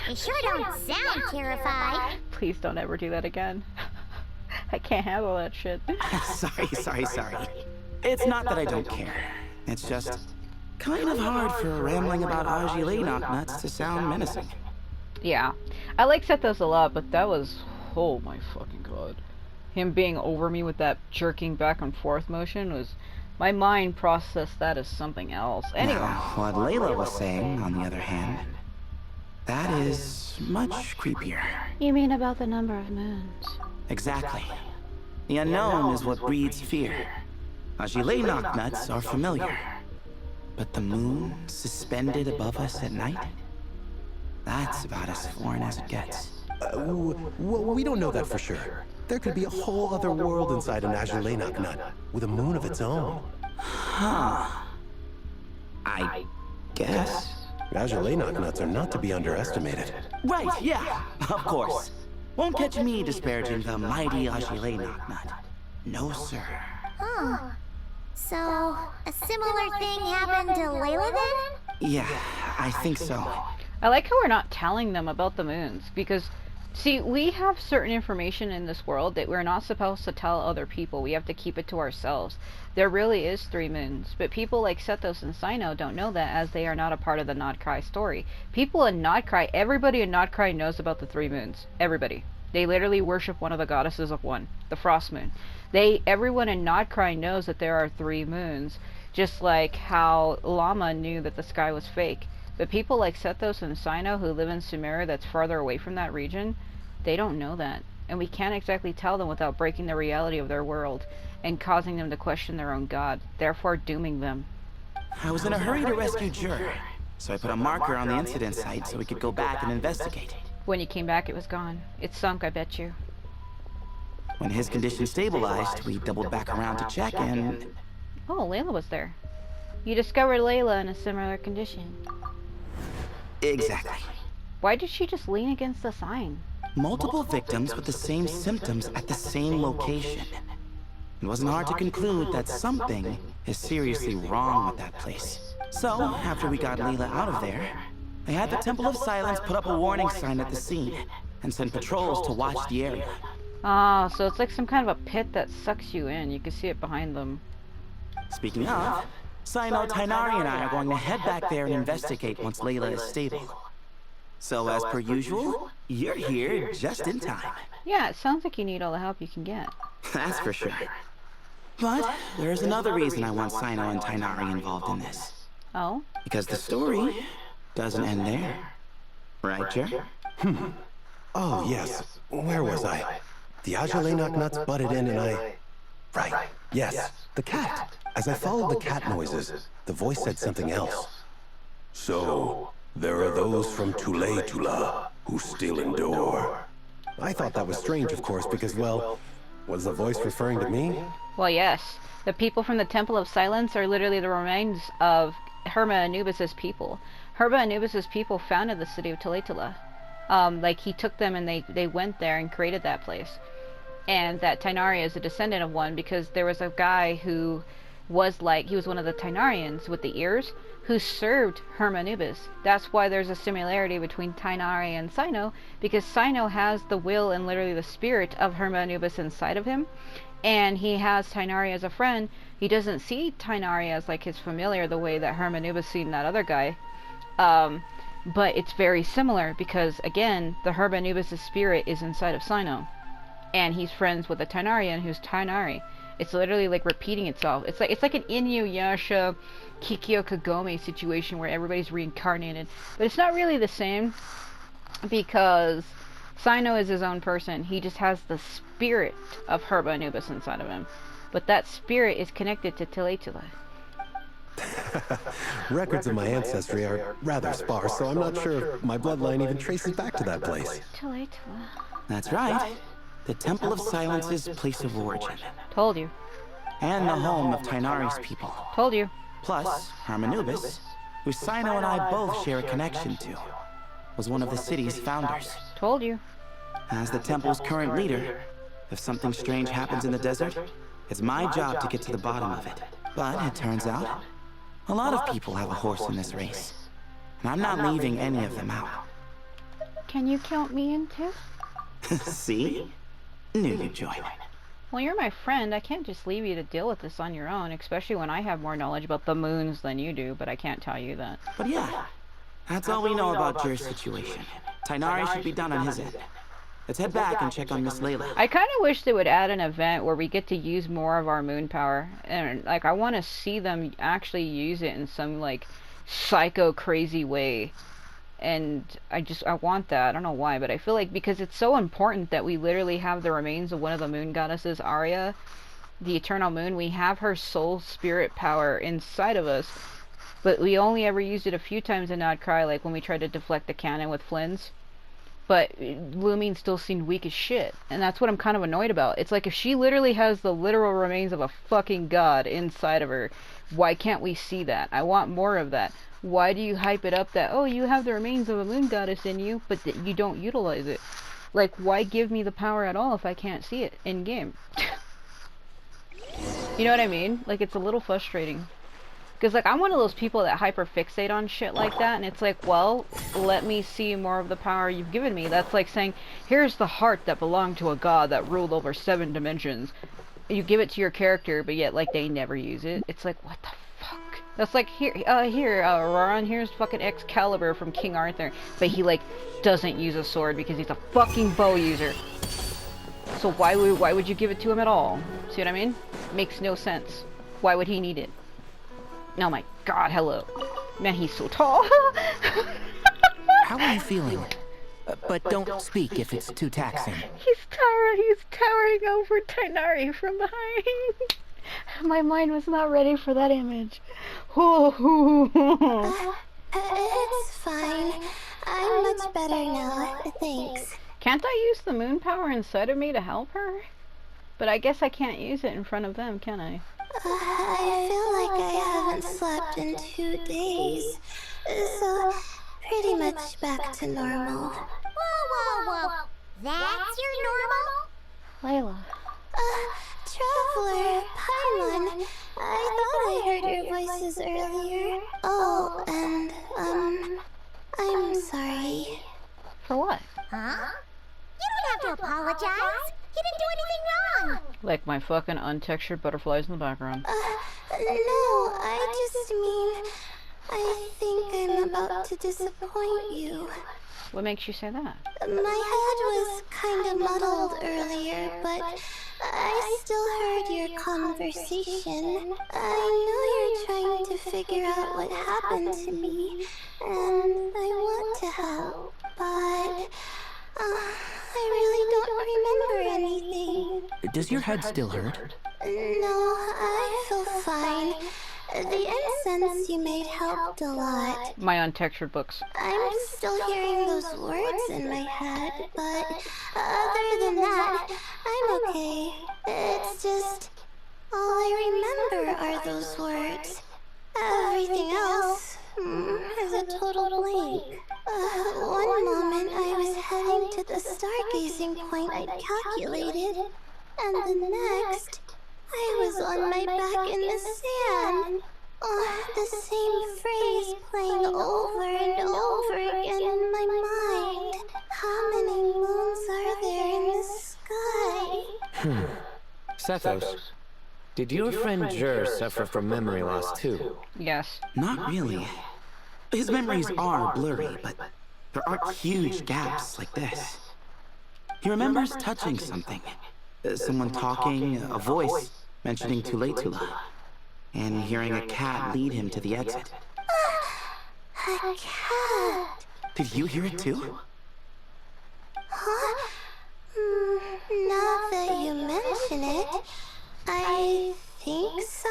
You sure don't sound terrified. Please don't ever do that again. I can't handle that shit. Sorry. It's not that I don't care. It's just kind of hard for rambling about Ajile Knocknuts to sound menacing. Yeah. I like Sethos a lot, but that was... Oh my fucking god. Him being over me with that jerking back and forth motion was... My mind processed that as something else. Anyway. Now, what Layla was saying, on the other hand, that is much creepier. You mean about the number of moons? Exactly. The unknown is what breeds fear. Ajile Knocknuts are familiar. But the moon suspended above us at night? That's about as foreign as it gets. We don't know that for sure. There could be a whole other world inside an Ajile Knocknut, with a moon of its own. Huh. I guess. Ajile Knocknuts are not to be underestimated. Right, yeah, of course. Won't catch me disparaging the mighty Ajile Knocknut. No, sir. Huh. So, a similar thing happened to Layla then? Yeah, I think so. I like how we're not telling them about the moons, because... See, we have certain information in this world that we're not supposed to tell other people. We have to keep it to ourselves. There really is 3 moons, but people like Sethos and Sino don't know that, as they are not a part of the Nodcry story. People in Nodcry, everybody in Nodcry knows about the 3 moons. Everybody. They literally worship one of the goddesses of one, the Frost Moon. Everyone in Nodcry knows that there are 3 moons, just like how Llama knew that the sky was fake. But people like Sethos and Sino who live in Sumeru that's farther away from that region, they don't know that. And we can't exactly tell them without breaking the reality of their world and causing them to question their own god, therefore dooming them. I was in a hurry to rescue Jur, so I put a marker on the incident site so we could go back and investigate. When you came back, it was gone. It sunk, I bet you. When his condition stabilized, we doubled back around to check and... Oh, Layla was there. You discovered Layla in a similar condition. Exactly. Why did she just lean against the sign? Multiple victims with the same symptoms at the same location. It wasn't hard to conclude that something is seriously wrong with that place. So, after we got Layla out of there, I had the Temple of Silence put up a warning sign at the scene and send patrols to watch the area. Ah, so it's like some kind of a pit that sucks you in. You can see it behind them. Speaking of, Sino, Tainari, and I are going to head back there and investigate once Layla is stable. So as per usual, you're here just in time. Yeah, it sounds like you need all the help you can get. That's for sure. But there's another reason I want Sino and Tainari involved in this. Oh? Because the story doesn't end there. Right, Jer? Oh, yes. Where was I? The Ajile Knocknuts butted in and I... Right. Yes. The cat. As I followed the cat noises, the voice said something else. So, there are those from Tula who still endure. I thought that was strange, of course, because, well, was the voice referring to me? Well, yes. The people from the Temple of Silence are literally the remains of Herma Anubis' people. Herma Anubis' people founded the city of Tulatula. Like, he took them and they went there and created that place. And that Tainari is a descendant of one, because there was a guy who was like, he was one of the Tainarians with the ears, who served Herma Anubis. That's why there's a similarity between Tainari and Sino, because Sino has the will and literally the spirit of Herma Anubis inside of him, and he has Tainari as a friend. He doesn't see Tainari as like his familiar the way that Herma Anubis seen that other guy. But it's very similar because, again, the Herma Anubis' spirit is inside of Sino. And he's friends with a Tainarian who's Tainari. It's literally like repeating itself. It's like an Inuyasha Kikyo Kagome situation where everybody's reincarnated. But it's not really the same because Sino is his own person. He just has the spirit of Herba Anubis inside of him. But that spirit is connected to Tulatula. Records of my ancestry are rather sparse, so I'm not sure if my bloodline even traces back to that place. Tulatula. That's right. The Temple of Silence's place of origin. Told you. And the home of Tainari's people. Told you. Plus, Hermanubis, who Sino and I both share a connection to, was one of the city's founders. Told you. As the temple's current leader, if something strange happens in the desert, it's my job to get to the bottom of it. But it turns out, a lot of people have a horse in this race. And I'm not leaving any of them out. Can you count me in too? See? Knew you'd join. Well, you're my friend. I can't just leave you to deal with this on your own, especially when I have more knowledge about the moons than you do, but I can't tell you that. But yeah, that's all we know about Jer's situation. Tainari should be done on his end. Let's head back and check on Miss Layla. I kind of wish they would add an event where we get to use more of our moon power. And, like, I want to see them actually use it in some, like, psycho crazy way. And I want that. I don't know why, but I feel like because it's so important that we literally have the remains of one of the moon goddesses, Arya, the eternal moon. We have her soul spirit power inside of us, but we only ever used it a few times in Nod Cry, like when we tried to deflect the cannon with Flynn's. But Lumine still seemed weak as shit, and that's what I'm kind of annoyed about. It's like if she literally has the literal remains of a fucking god inside of her, why can't we see that? I want more of that. Why do you hype it up that, oh, you have the remains of a moon goddess in you, but that you don't utilize it? Like, why give me the power at all if I can't see it in game? You know what I mean? Like, it's a little frustrating. Because, like, I'm one of those people that hyperfixate on shit like that, and it's like, well, let me see more of the power you've given me. That's like saying, here's the heart that belonged to a god that ruled over 7 dimensions. You give it to your character, but yet, like, they never use it. It's like, what the fuck? That's like, Ron, here's fucking Excalibur from King Arthur, but he, like, doesn't use a sword because he's a fucking bow user. So why would you give it to him at all? See what I mean? Makes no sense. Why would he need it? Oh my god, hello. Man, he's so tall. How are you feeling? But don't speak if it's too taxing. He's towering over Tainari from behind. My mind was not ready for that image. It's fine. I'm much better now, thanks. Can't I use the moon power inside of me to help her? But I guess I can't use it in front of them, can I? I feel like I haven't slept in 2 days, so pretty much back to normal. Whoa. That's your normal? Layla. Traveler, Paimon, I thought I heard your voices earlier. Oh, and, I'm sorry. For what? Huh? You don't have to apologize. You didn't do anything wrong. Like my fucking untextured butterflies in the background. No, I just mean, I think I'm about to disappoint you. What makes you say that? My head was kind of muddled earlier, but I still heard your conversation. I know you're trying to figure out what happened to me, and I want to help, but I really don't remember anything. Does your head still hurt? No, I feel fine. The incense you made helped a lot. My untextured books. I'm still hearing those words in my head, but other than that, I'm okay. It's just, all I remember are those words. Everything else is a total blank. One moment I was heading to the stargazing point I'd calculated, and the next, I was on my back in the sand. The same phrase playing over and over again in my mind. How many moons are there in the sky? Sethos, did your friend Jer suffer from memory loss too? Yes. Not really. His memories are blurry, but there aren't huge gaps like this. He remembers touching something. Someone talking, a voice mentioning Tuletula, and hearing a cat lead him to the exit. A cat. Did you hear it too? Huh? Now that you mention it, I think so.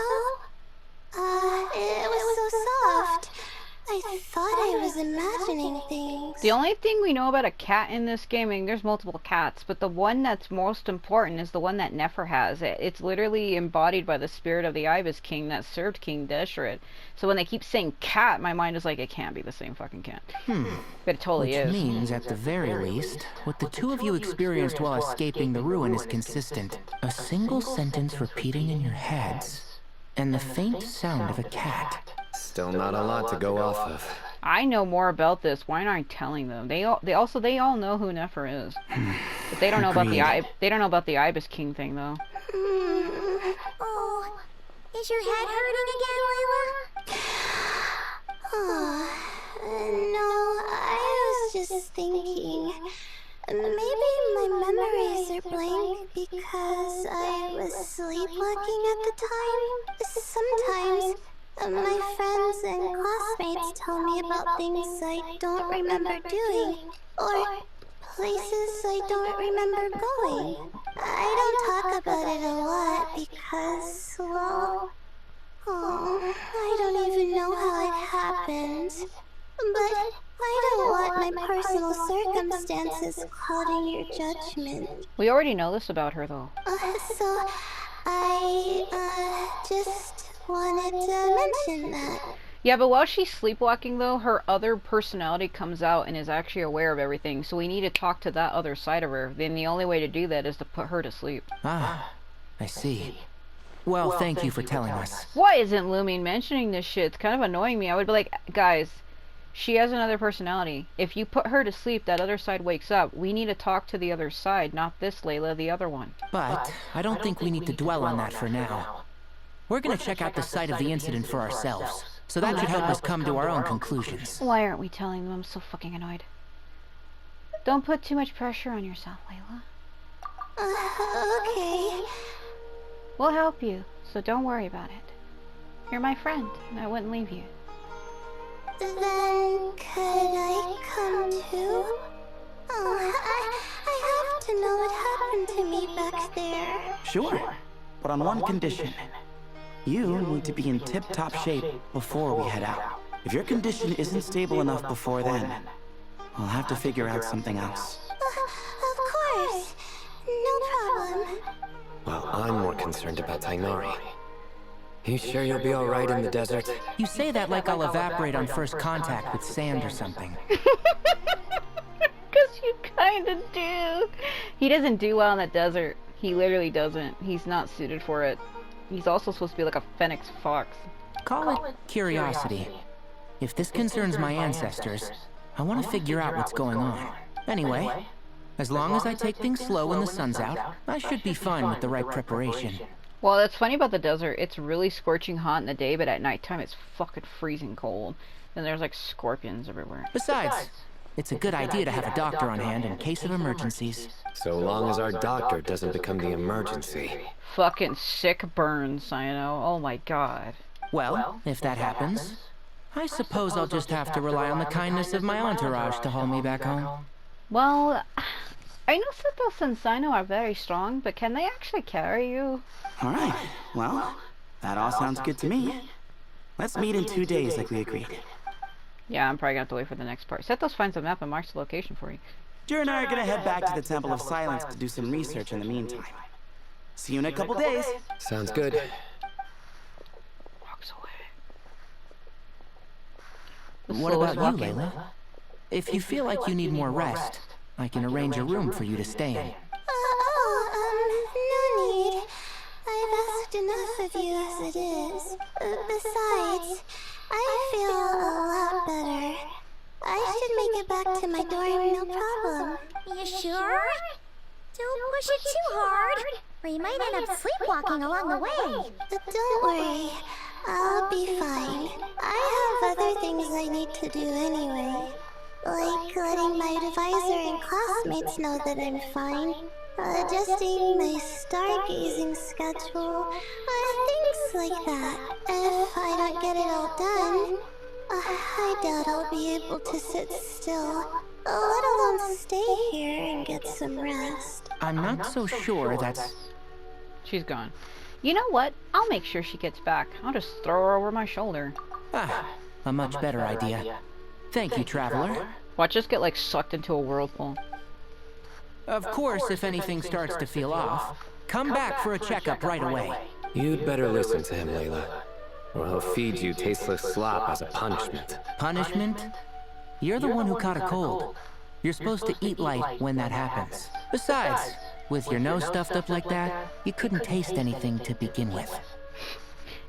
It was so soft. I thought I was imagining things. The only thing we know about a cat in this game, I mean, there's multiple cats, but the one that's most important is the one that Nefer has. It's literally embodied by the spirit of the Ibis King that served King Deshret. So when they keep saying cat, my mind is like, it can't be the same fucking cat. But it totally Which is. means, at the very least, what the two of you experienced while escaping the ruin is consistent. A single sentence repeating in your heads, and the faint sound of a cat. Still not a lot to go off of. I know more about this. Why aren't I telling them? They all know who Nefer is, but they don't know about the Ibis King thing though. Oh, is your head hurting again, Layla? No, I was just thinking. Maybe my memories are blank because I was sleepwalking at the time. Sometimes my friends and classmates tell me about things I don't remember doing, or places I don't remember going. I don't talk about it a lot because, well, I don't even know how it happened. But I don't want my personal circumstances clouding your judgment. We already know this about her though. So I just wanted to mention that. Yeah, but while she's sleepwalking though, her other personality comes out and is actually aware of everything, so we need to talk to that other side of her. Then the only way to do that is to put her to sleep. Ah, I see. Well, thank you for telling us. Why isn't Lumine mentioning this shit? It's kind of annoying me. I would be like, guys, she has another personality. If you put her to sleep, that other side wakes up. We need to talk to the other side, not this Layla, the other one. But I don't think we need to dwell on that for now. We're gonna check out the site of the incident for ourselves, so that should help us come to our own conclusions. Why aren't we telling them? I'm so fucking annoyed. Don't put too much pressure on yourself, Layla. Okay. We'll help you, so don't worry about it. You're my friend, and I wouldn't leave you. Then could I come too? I have to know what happened to me back there. Sure, but on one condition. You need to be in tip-top shape before we head out. If your condition isn't stable enough before then, we'll have to figure out something else. Of course. No problem. Well, I'm more concerned about Tainari. You sure you'll be alright in the desert? You say that like I'll evaporate on first contact with sand or something. Because you kinda do. He doesn't do well in the desert. He literally doesn't. He's not suited for it. He's also supposed to be like a phoenix fox. Call it curiosity. If this concerns my ancestors, I want to figure out what's going on. Anyway, as long as I take things slow when the sun's out, I should be fine with the right preparation. Well, that's funny about the desert. It's really scorching hot in the day, but at nighttime it's fucking freezing cold. And there's like scorpions everywhere. Besides, it's a good idea to have a doctor on hand in case of emergencies. So long as our doctor doesn't become the emergency. Fucking sick burns, I know. Oh my god. Well, if that happens, I suppose I'll just have to rely on the kindness of my entourage to haul me back home. Well, I know Sethos and Sino are very strong, but can they actually carry you? Alright, well, that all sounds good to me. Let's meet in 2 days like we agreed. Yeah, I'm probably gonna have to wait for the next part. Sethos finds a map and marks the location for you. Jer and I are gonna head back to the Temple of Silence to do some research in the meantime. See you in a couple days. Sounds good. Walks away. What about you, Layla? If you feel like you need more rest, I can arrange a room for you to stay in. No need. I've asked enough of you as it is. Besides, I feel a lot better. I should make it back to my dorm, no problem. You sure? Don't push it too hard, or you might end up sleepwalking along the way. Don't worry. I'll be fine. I have other things I need to do anyway. Like letting my advisor and classmates know that I'm fine. Adjusting my stargazing schedule. Things like that. If I don't get it all done, I doubt I'll be able to sit still. Let alone stay here and get some rest. I'm not so sure that's... She's gone. You know what? I'll make sure she gets back. I'll just throw her over my shoulder. Ah, a much better idea. Thank you, Traveler. Watch us get like sucked into a whirlpool. Of course, if anything starts to feel off, come back for a checkup right away. You'd better listen to him, Layla, or he'll feed you tasteless slop as a punishment. Punishment? You're the one who caught a cold. You're supposed to eat light when that happens. Besides, with your nose stuffed up like that, you couldn't taste anything to begin with.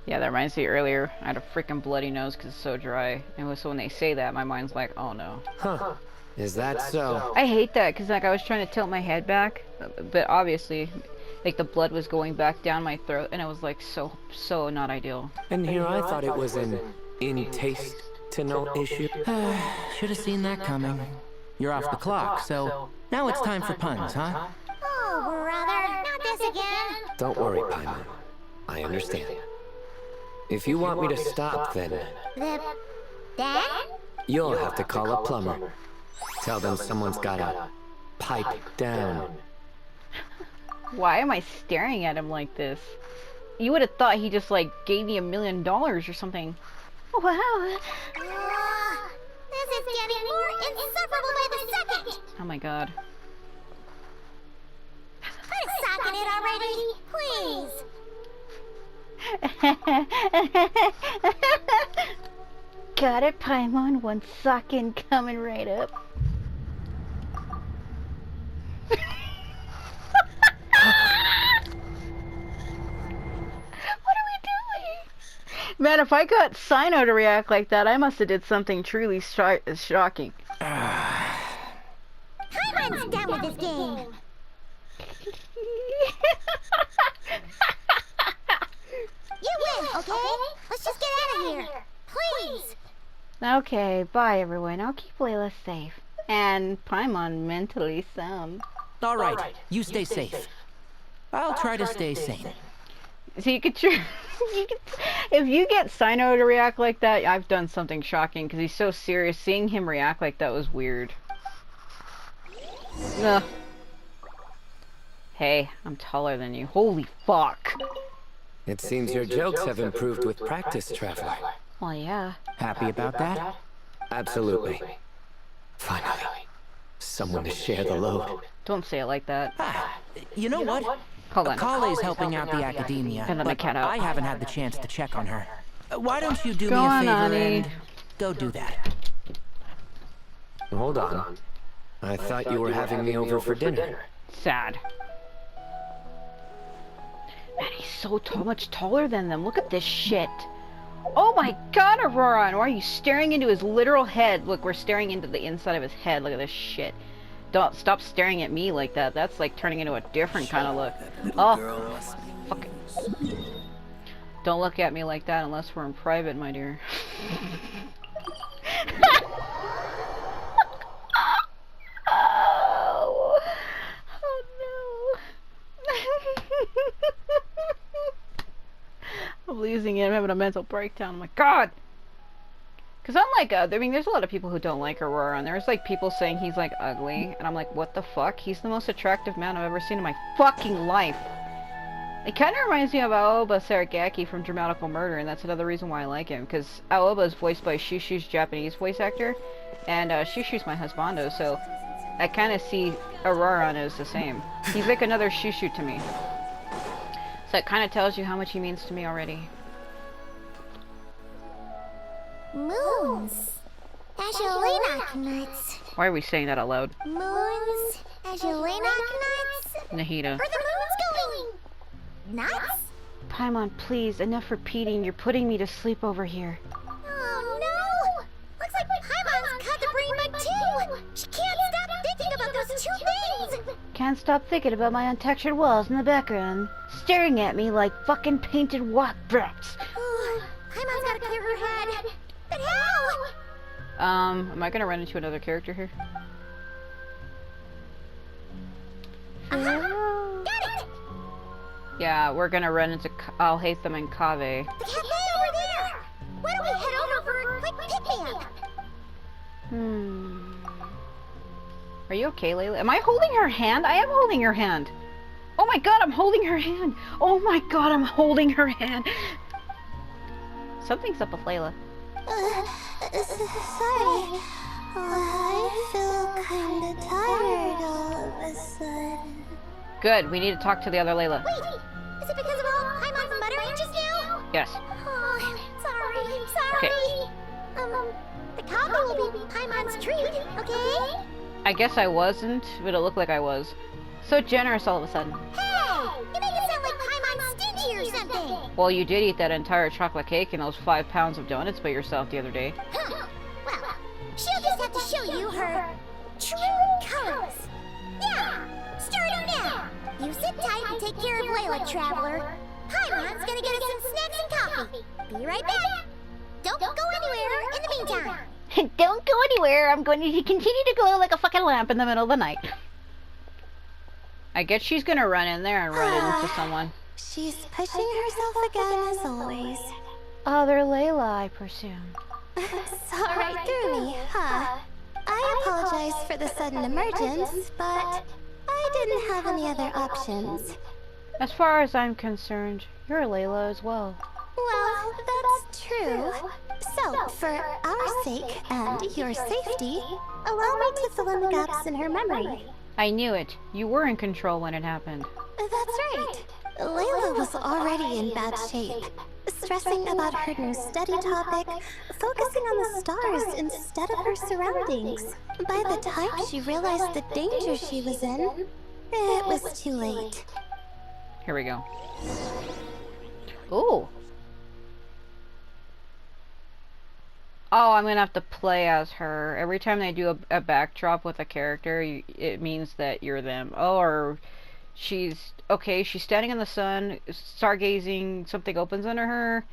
Yeah, that reminds me earlier, I had a freaking bloody nose because it's so dry. And so when they say that, my mind's like, oh no. Huh. Is that so? I hate that because like I was trying to tilt my head back, but obviously, like the blood was going back down my throat and it was like so not ideal. And here I thought it was an in-taste to know issue. Should have seen that coming. You're off the clock, so now it's time for puns, huh? Oh, brother, not this again. Don't worry, Paimon. I understand. If you want me to stop, then Then? you'll have to call a plumber. Tell them someone's gotta pipe down. Why am I staring at him like this? You would have thought he just like gave me $1 million or something. Wow. This is getting more insufferable by the second. Oh my god. Quit sucking it already, please. Got it, Paimon. One sucking coming right up. Man, if I got Sino to react like that, I must have did something truly shocking. Paimon's done with this game. You win, okay? Let's just get out of here. Please. Okay, bye everyone. I'll keep Layla safe. And Paimon mentally sound. Alright, you stay safe. I'll try to stay sane. So you could if you get Sino to react like that, I've done something shocking because he's so serious. Seeing him react like that was weird. Ugh. Hey, I'm taller than you. Holy fuck. It seems your jokes have improved with practice, Traveler. Well, yeah. Happy about that? Absolutely. Finally, someone to share the load. Don't say it like that. Ah, you know what? Hold on. Kale's helping out the academia, And let my cat out. I haven't had the chance to check on her. Why don't you do Go me a on, favor Ani. and go do that? Hold on. I thought you were having me over for dinner. Sad. Man, he's so much taller than them. Look at this shit. Oh my god, Aurora! And why are you staring into his literal head? Look, we're staring into the inside of his head. Look at this shit. Don't stop staring at me like that. That's like turning into a different kind of look. Oh, fuck it. Don't look at me like that unless we're in private, my dear. Oh, oh no. I'm losing it. I'm having a mental breakdown. Oh my god. Because unlike, I mean, there's a lot of people who don't like Aurora, and there's like people saying he's like ugly, and I'm like, what the fuck? He's the most attractive man I've ever seen in my fucking life. It kind of reminds me of Aoba Saragaki from Dramatical Murder, and that's another reason why I like him, because Aoba is voiced by Shushu's Japanese voice actor, and Shushu's my husbando, so I kind of see Aurora as the same. He's like another Shushu to me. So it kind of tells you how much he means to me already. Moons. Azulenak nuts. Why are we saying that out loud? Moons. Azulenak nuts. Nahida. Where the moon's going? Nuts? Paimon, please, enough repeating. You're putting me to sleep over here. Oh no! Looks like Paimon's caught the brain bug too! She can't stop thinking about those two things! Can't stop thinking about my untextured walls in the background, staring at me like fucking painted wop brats. Paimon's gotta clear her head. But how? Am I gonna run into another character here? Got it! Yeah, we're gonna run into I'll hate them in Kave. The cafe over there! Why don't we head over for a quick pick-me-up? Are you okay, Layla? Am I holding her hand? I am holding her hand. Oh my god, I'm holding her hand. Oh my god, I'm holding her hand. Something's up with Layla. Sorry. I feel kinda tired all of a sudden. Good, we need to talk to the other Layla. Wait! Is it because of all Paimon's muttering just now? Yes. Oh, sorry. The coffee will be Paimon's treat, okay? I guess I wasn't, but it looked like I was. So generous all of a sudden. Hey! You make it sound like Paimon's stingy or something! thing. Well, you did eat that entire chocolate cake and those 5 pounds of donuts by yourself the other day. Well, she'll just have to show you her true colors. Yeah, start her now. You sit tight and take care of Layla, traveler. Paimon's gonna get us some snacks and coffee. Be right back. Don't go anywhere in the meantime. Don't go anywhere. I'm going to continue to glow like a fucking lamp in the middle of the night. I guess she's gonna run in there and run into someone. She's pushing herself again as always. Other Layla, I presume. Saw right through me, huh? I apologize for the sudden emergence, but I didn't have any other options. As far as I'm concerned, you're Layla as well. Well, that's true. So, for our sake and your safety, allow me to fill in the gaps in her memory. I knew it. You were in control when it happened. That's right. Layla was already in bad shape, stressing about her new study topic, focusing on the stars instead of her surroundings. By the time she realized the danger she was in, it was too late. Here we go. Ooh. Oh, I'm gonna have to play as her. Every time they do a backdrop with a character, it means that you're them. Oh, or she's... Okay, she's standing in the sun, stargazing, something opens under her.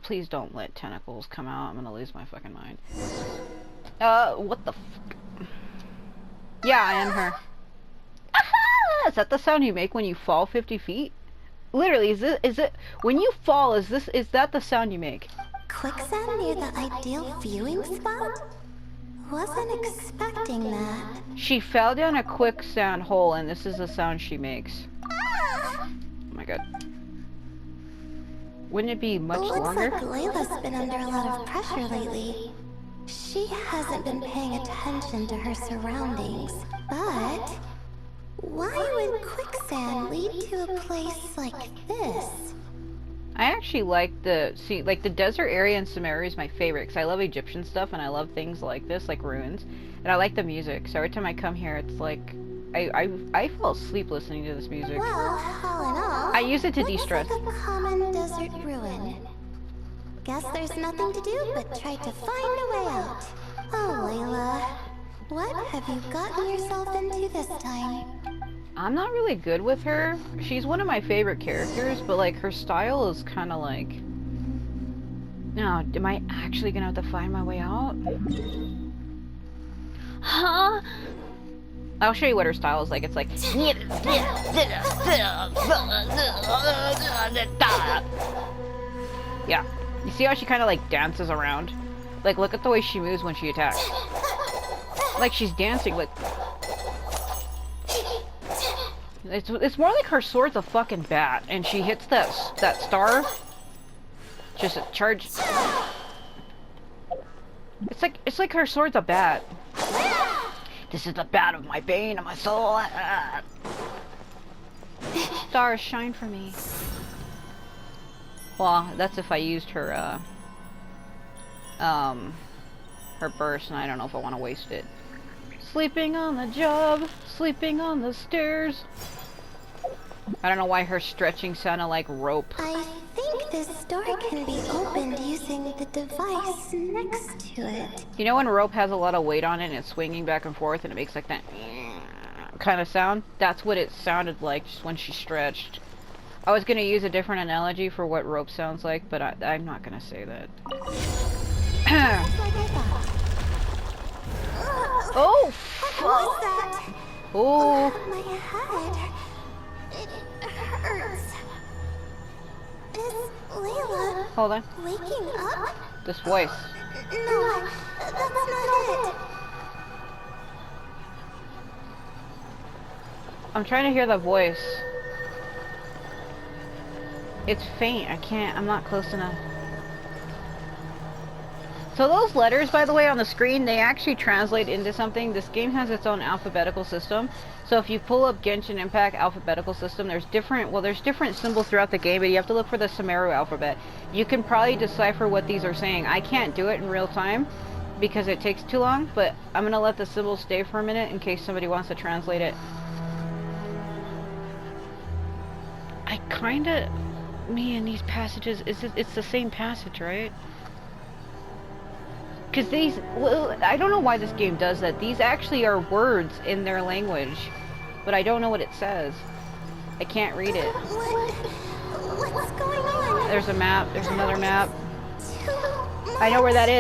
Please don't let tentacles come out. I'm gonna lose my fucking mind. What the f... Yeah, I am her. Aha! Is that the sound you make when you fall 50 feet? Literally, is it when you fall, is that the sound you make? Quicksand near the ideal viewing spot? Wasn't expecting that. She fell down a quicksand hole and this is the sound she makes. Ah! Oh my god. Wouldn't it be much longer? Looks like Layla's been under a lot of pressure lately. She hasn't been paying attention to her surroundings, but why would quicksand lead to a place like this? I actually like the desert area in Sumeru is my favorite because I love Egyptian stuff and I love things like this, like ruins, and I like the music. So every time I come here, it's like I fall asleep listening to this music. Well, all in all, I use it to de-stress. Like a common desert ruin. Guess there's nothing to do but try to find a way out. Oh, Layla, what have you gotten yourself into this time? I'm not really good with her. She's one of my favorite characters, but like her style is kind of like... Now, am I actually gonna have to find my way out? Huh? I'll show you what her style is like. It's like... Yeah. You see how she kind of like dances around? Like, look at the way she moves when she attacks. Like she's dancing, like... It's more like her sword's a fucking bat, and she hits that star. Just a charge. It's like her sword's a bat. This is the bat of my bane of my soul. Stars shine for me. Well, that's if I used her her burst, and I don't know if I want to waste it. Sleeping on the job, sleeping on the stairs. I don't know why her stretching sounded like rope. I think this door can be opened using the device next to it. You know when rope has a lot of weight on it and it's swinging back and forth and it makes like that kind of sound? That's what it sounded like just when she stretched. I was going to use a different analogy for what rope sounds like, but I'm not going to say that. Just like I thought. Oh, What was that? oh. My head. It hurts. Is Layla Hold on. waking up? This voice. No, that's not it. I'm trying to hear the voice. It's faint. I'm not close enough. So those letters, by the way, on the screen, they actually translate into something. This game has its own alphabetical system. So if you pull up Genshin Impact alphabetical system, there's different symbols throughout the game, but you have to look for the Sumeru alphabet. You can probably decipher what these are saying. I can't do it in real time because it takes too long, but I'm going to let the symbols stay for a minute in case somebody wants to translate it. kinda... Man, these passages... It's the same passage, right? Because these... Well, I don't know why this game does that. These actually are words in their language. But I don't know what it says. I can't read it. What's going on? There's a map. There's another map. I know where that is.